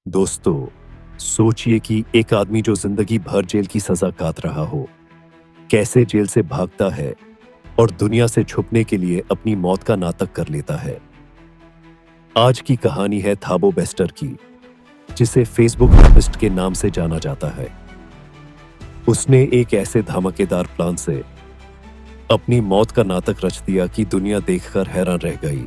दोस्तों, सोचिए कि एक आदमी जो जिंदगी भर जेल की सजा काट रहा हो, कैसे जेल से भागता है और दुनिया से छुपने के लिए अपनी मौत का नाटक कर लेता है। आज की कहानी है थाबो बेस्टर की, जिसे फेसबुक आर्टिस्ट के नाम से जाना जाता है। उसने एक ऐसे धमाकेदार प्लान से अपनी मौत का नाटक रच दिया कि दुनिया देखकर हैरान रह गई।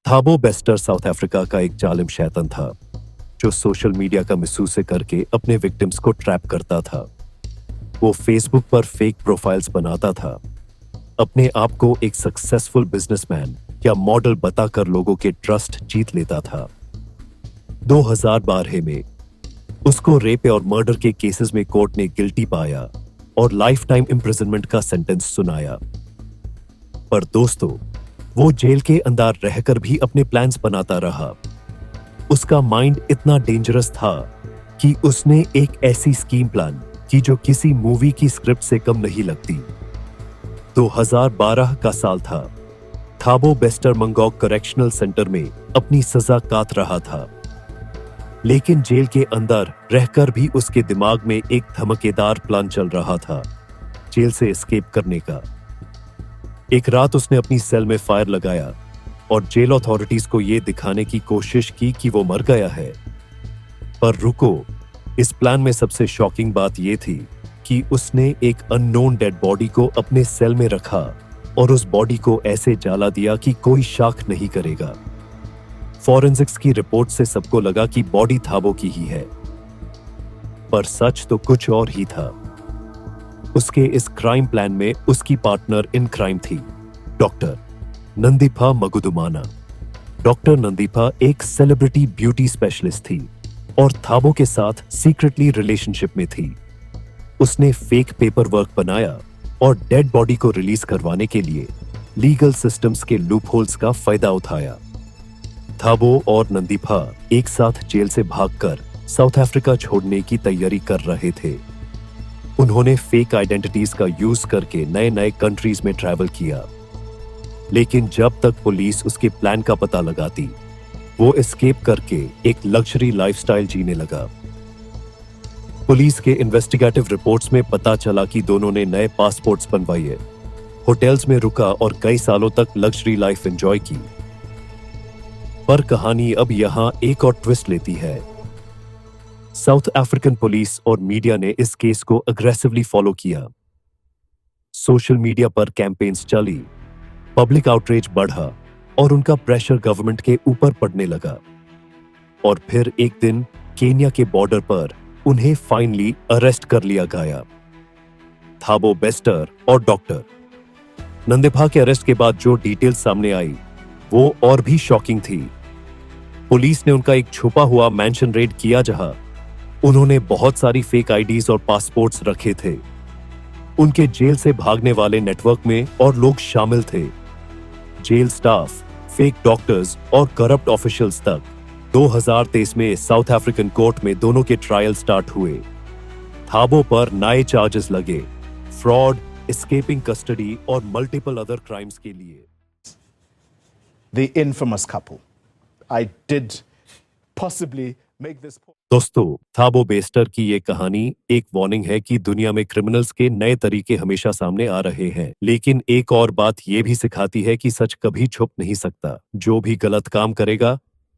थाबो बेस्टर साउथ अफ्रीका का एक जालिम शैतान था, जो सोशल मीडिया का मिसयूज से करके अपने विक्टिम्स को ट्रैप करता था। वो फेसबुक पर फेक प्रोफाइल्स बनाता था, अपने आप को एक सक्सेसफुल बिजनेसमैन या मॉडल बताकर लोगों के ट्रस्ट जीत लेता था। 2012 में उसको रेप और मर्डर के केसेस में कोर्ट ने गिल्टी पाया और लाइफ टाइम इम्प्रिजनमेंट का सेंटेंस सुनाया। पर दोस्तों, वो जेल के अंदर रहकर भी अपने प्लान्स बनाता रहा। उसका माइंड इतना डेंजरस था कि उसने एक ऐसी स्कीम प्लान की जो किसी मूवी की स्क्रिप्ट से कम नहीं लगती। 2012 का साल था। थाबो बेस्टर मंगोक करेक्शनल सेंटर में अपनी सजा काट रहा था, लेकिन जेल के अंदर रहकर भी उसके दिमाग में एक धमाकेदार प्लान चल रहा था, जेल से एस्केप करने का। एक रात उसने अपनी सेल में फायर लगाया और जेल अथॉरिटीज को यह दिखाने की कोशिश की कि वो मर गया है। पर रुको, इस प्लान में सबसे शॉकिंग बात यह थी कि उसने एक अननोन डेड बॉडी को अपने सेल में रखा और उस बॉडी को ऐसे जला दिया कि कोई शक नहीं करेगा। फॉरेंसिक्स की रिपोर्ट से सबको लगा कि बॉडी थाबो की ही है, पर सच तो कुछ और ही था। उसके इस क्राइम प्लान में उसकी पार्टनर इन क्राइम थी डॉक्टर नंदीफा मगुदुमाना। डॉक्टर नंदीफा एक सेलिब्रिटी ब्यूटी स्पेशलिस्ट थी और थाबो के साथ सीक्रेटली रिलेशनशिप में थी। उसने फेक पेपर वर्क बनाया और डेड बॉडी को रिलीज करवाने के लिए लीगल सिस्टम्स के लूपहोल्स का फायदा उठाया। थाबो और नंदीफा एक साथ जेल से भागकर साउथ अफ्रीका छोड़ने की तैयारी कर रहे थे। उन्होंने फेक आइडेंटिटीज का यूज करके नए नए कंट्रीज में ट्रैवल किया, लेकिन जब तक पुलिस उसके प्लान का पता लगाती, वो एस्केप करके एक लग्जरी लाइफस्टाइल जीने लगा। पुलिस के इन्वेस्टिगेटिव रिपोर्ट्स में पता चला कि दोनों ने नए पासपोर्ट्स बनवाए, होटल्स में रुका और कई सालों तक लग्जरी लाइफ एंजॉय की। पर कहानी अब यहां एक और ट्विस्ट लेती है। साउथ अफ्रीकन पुलिस और मीडिया ने इस केस को अग्रेसिवली फॉलो किया। सोशल मीडिया पर कैंपेन्स चली, पब्लिक आउटरीच बढ़ा और उनका प्रेशर गवर्नमेंट के ऊपर पड़ने लगा। और फिर एक दिन केन्या के बॉर्डर पर उन्हें फाइनली अरेस्ट कर लिया गया। थाबो बेस्टर और डॉक्टर नंदीफा के अरेस्ट के बाद जो डिटेल्स सामने आई, वो और भी शॉकिंग थी। पुलिस ने उनका एक छुपा हुआ मैंशन रेड किया, जहां उन्होंने बहुत सारी फेक आईडीज और पासपोर्ट्स रखे थे। उनके जेल से भागने वाले नेटवर्क में और लोग शामिल थे, जेल स्टाफ, फेक डॉक्टर्स और करप्ट ऑफिशियल्स तक। 2023 में साउथ अफ्रीकन कोर्ट में दोनों के ट्रायल स्टार्ट हुए। थाबो पर नए चार्जेस लगे, फ्रॉड, एस्केपिंग कस्टडी और मल्टीपल अदर क्राइम्स के लिए। The infamous couple. I did possibly make this point. दोस्तों, थाबो बेस्टर की ये कहानी एक वार्निंग है कि दुनिया में क्रिमिनल्स के नए तरीके हमेशा सामने आ रहे हैं, लेकिन एक और बात ये भी सिखाती है कि सच कभी छुप नहीं सकता। जो भी गलत काम करेगा,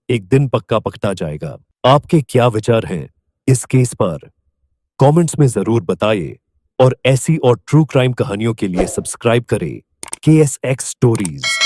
एक दिन पक्का पकड़ा जाएगा। आपके क्या विचार हैं इस केस पर? कमेंट्स में जरूर बताइए और ऐसी और ट्रू क्राइम कहानियों के लिए सब्सक्राइब करें KSX स्टोरीज।